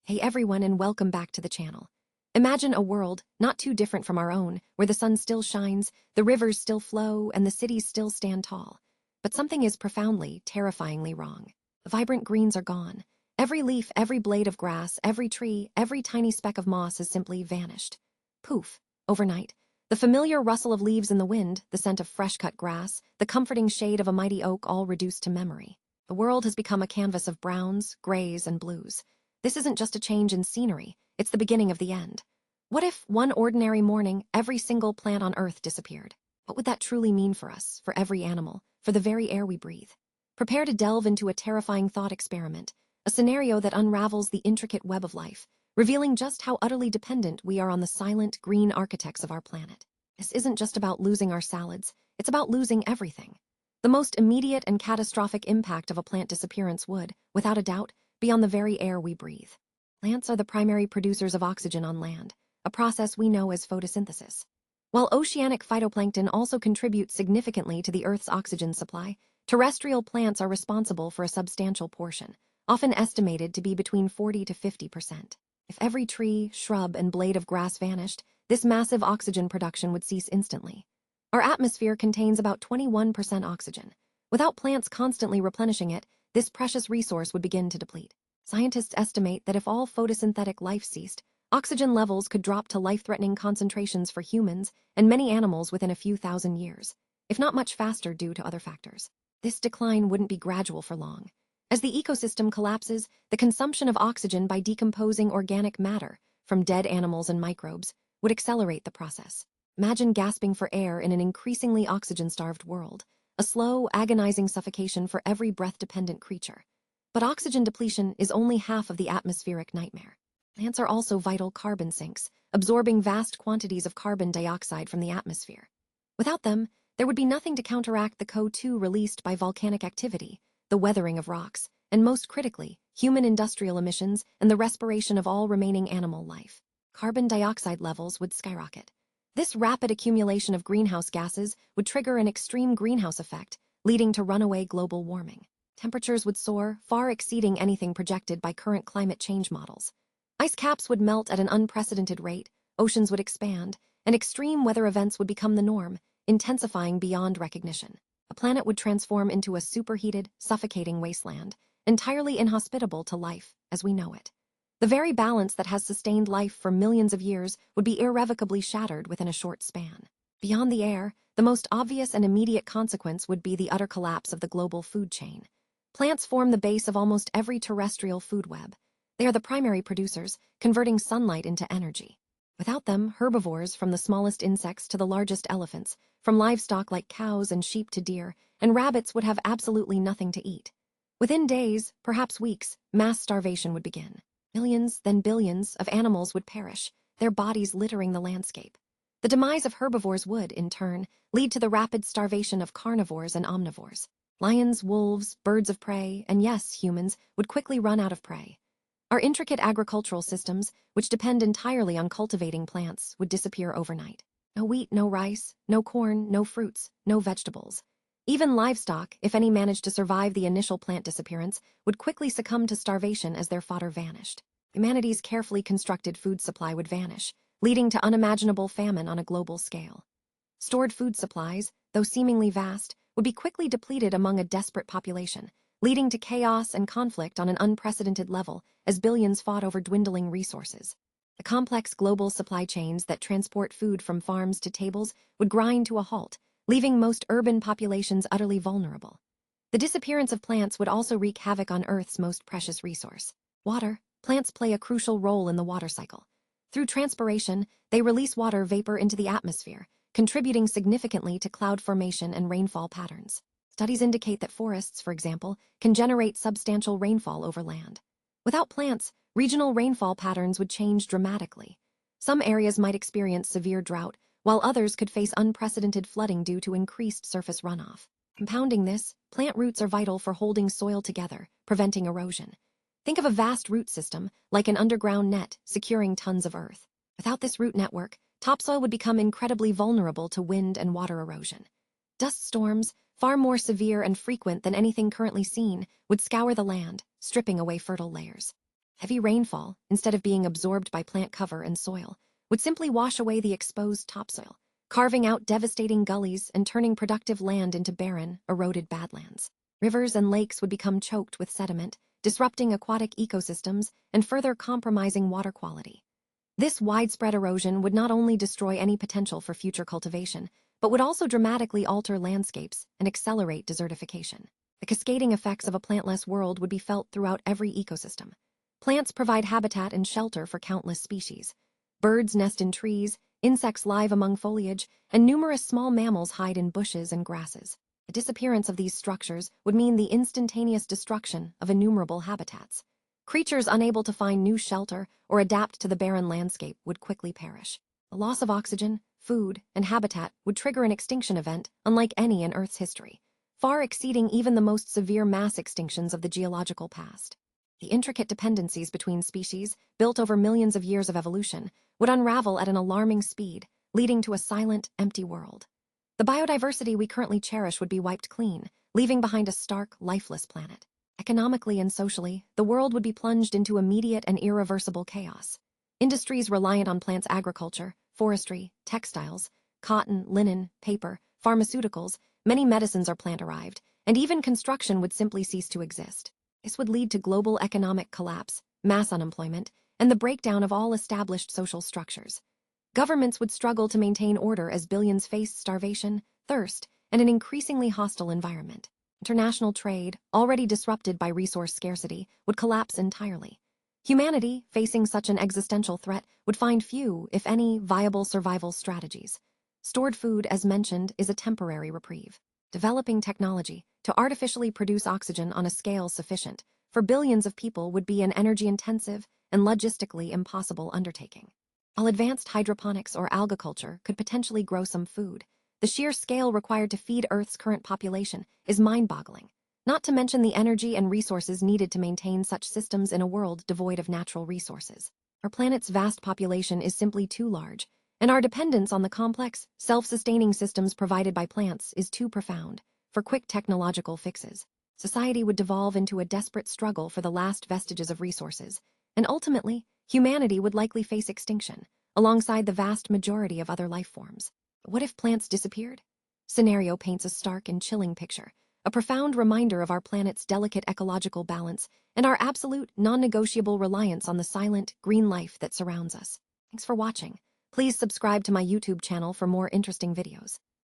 Hey everyone, and welcome back to the channel. Imagine a world not too different from our own, where the sun still shines, the rivers still flow, and the cities still stand tall. But something is profoundly, terrifyingly wrong. The vibrant greens are gone. Every leaf, every blade of grass, every tree, every tiny speck of moss has simply vanished. Poof, overnight. The familiar rustle of leaves in the wind, the scent of fresh-cut grass, the comforting shade of a mighty oak all reduced to memory. The world has become a canvas of browns, grays, and blues. This isn't just a change in scenery, it's the beginning of the end. What if, one ordinary morning, every single plant on Earth disappeared? What would that truly mean for us, for every animal, for the very air we breathe? Prepare to delve into a terrifying thought experiment, a scenario that unravels the intricate web of life, revealing just how utterly dependent we are on the silent, green architects of our planet. This isn't just about losing our salads, it's about losing everything. The most immediate and catastrophic impact of a plant disappearance would, without a doubt, be on the very air we breathe. Plants are the primary producers of oxygen on land, a process we know as photosynthesis. While oceanic phytoplankton also contributes significantly to the Earth's oxygen supply, terrestrial plants are responsible for a substantial portion, often estimated to be between 40 to 50%. If every tree, shrub, and blade of grass vanished, this massive oxygen production would cease instantly. Our atmosphere contains about 21% oxygen. Without plants constantly replenishing it, this precious resource would begin to deplete. Scientists estimate that if all photosynthetic life ceased, oxygen levels could drop to life-threatening concentrations for humans and many animals within a few thousand years, if not much faster due to other factors. This decline wouldn't be gradual for long. As the ecosystem collapses, the consumption of oxygen by decomposing organic matter from dead animals and microbes would accelerate the process. Imagine gasping for air in an increasingly oxygen-starved world, a slow, agonizing suffocation for every breath-dependent creature. But oxygen depletion is only half of the atmospheric nightmare. Plants are also vital carbon sinks, absorbing vast quantities of carbon dioxide from the atmosphere. Without them, there would be nothing to counteract the CO2 released by volcanic activity, the weathering of rocks, and most critically, human industrial emissions and the respiration of all remaining animal life. Carbon dioxide levels would skyrocket. This rapid accumulation of greenhouse gases would trigger an extreme greenhouse effect, leading to runaway global warming. Temperatures would soar, far exceeding anything projected by current climate change models. Ice caps would melt at an unprecedented rate, oceans would expand, and extreme weather events would become the norm, intensifying beyond recognition. A planet would transform into a superheated, suffocating wasteland, entirely inhospitable to life as we know it. The very balance that has sustained life for millions of years would be irrevocably shattered within a short span. Beyond the air, the most obvious and immediate consequence would be the utter collapse of the global food chain. Plants form the base of almost every terrestrial food web. They are the primary producers, converting sunlight into energy. Without them, herbivores, from the smallest insects to the largest elephants, from livestock like cows and sheep to deer, and rabbits would have absolutely nothing to eat. Within days, perhaps weeks, mass starvation would begin. Millions, then billions, of animals would perish, their bodies littering the landscape. The demise of herbivores would, in turn, lead to the rapid starvation of carnivores and omnivores. Lions, wolves, birds of prey, and yes, humans, would quickly run out of prey. Our intricate agricultural systems, which depend entirely on cultivating plants, would disappear overnight. No wheat, no rice, no corn, no fruits, no vegetables. Even livestock, if any managed to survive the initial plant disappearance, would quickly succumb to starvation as their fodder vanished. Humanity's carefully constructed food supply would vanish, leading to unimaginable famine on a global scale. Stored food supplies, though seemingly vast, would be quickly depleted among a desperate population, leading to chaos and conflict on an unprecedented level as billions fought over dwindling resources. The complex global supply chains that transport food from farms to tables would grind to a halt, leaving most urban populations utterly vulnerable. The disappearance of plants would also wreak havoc on Earth's most precious resource, water. Plants play a crucial role in the water cycle. Through transpiration, they release water vapor into the atmosphere, contributing significantly to cloud formation and rainfall patterns. Studies indicate that forests, for example, can generate substantial rainfall over land. Without plants, regional rainfall patterns would change dramatically. Some areas might experience severe drought, while others could face unprecedented flooding due to increased surface runoff. Compounding this, plant roots are vital for holding soil together, preventing erosion. Think of a vast root system, like an underground net, securing tons of earth. Without this root network, topsoil would become incredibly vulnerable to wind and water erosion. Dust storms, far more severe and frequent than anything currently seen, would scour the land, stripping away fertile layers. Heavy rainfall, instead of being absorbed by plant cover and soil, would simply wash away the exposed topsoil, carving out devastating gullies and turning productive land into barren, eroded badlands. Rivers and lakes would become choked with sediment, disrupting aquatic ecosystems and further compromising water quality. This widespread erosion would not only destroy any potential for future cultivation, but would also dramatically alter landscapes and accelerate desertification. The cascading effects of a plantless world would be felt throughout every ecosystem. Plants provide habitat and shelter for countless species. Birds nest in trees, insects live among foliage, and numerous small mammals hide in bushes and grasses. The disappearance of these structures would mean the instantaneous destruction of innumerable habitats. Creatures unable to find new shelter or adapt to the barren landscape would quickly perish. The loss of oxygen, food, and habitat would trigger an extinction event unlike any in Earth's history, far exceeding even the most severe mass extinctions of the geological past. The intricate dependencies between species, built over millions of years of evolution, would unravel at an alarming speed, leading to a silent, empty world. The biodiversity we currently cherish would be wiped clean, leaving behind a stark, lifeless planet. Economically and socially, the world would be plunged into immediate and irreversible chaos. Industries reliant on plants' agriculture, forestry, textiles, cotton, linen, paper, pharmaceuticals, many medicines are plant-derived, and even construction would simply cease to exist. This would lead to global economic collapse, mass unemployment, and the breakdown of all established social structures. Governments would struggle to maintain order as billions faced starvation, thirst, and an increasingly hostile environment. International trade, already disrupted by resource scarcity, would collapse entirely. Humanity, facing such an existential threat, would find few, if any, viable survival strategies. Stored food, as mentioned, is a temporary reprieve. Developing technology to artificially produce oxygen on a scale sufficient for billions of people would be an energy-intensive and logistically impossible undertaking. While advanced hydroponics or algaculture could potentially grow some food, the sheer scale required to feed Earth's current population is mind-boggling, not to mention the energy and resources needed to maintain such systems in a world devoid of natural resources. Our planet's vast population is simply too large, and our dependence on the complex, self-sustaining systems provided by plants is too profound for quick technological fixes. Society would devolve into a desperate struggle for the last vestiges of resources, and ultimately, humanity would likely face extinction, alongside the vast majority of other life forms. But what if plants disappeared? Scenario paints a stark and chilling picture, a profound reminder of our planet's delicate ecological balance and our absolute, non-negotiable reliance on the silent, green life that surrounds us. Thanks for watching. Please subscribe to my YouTube channel for more interesting videos.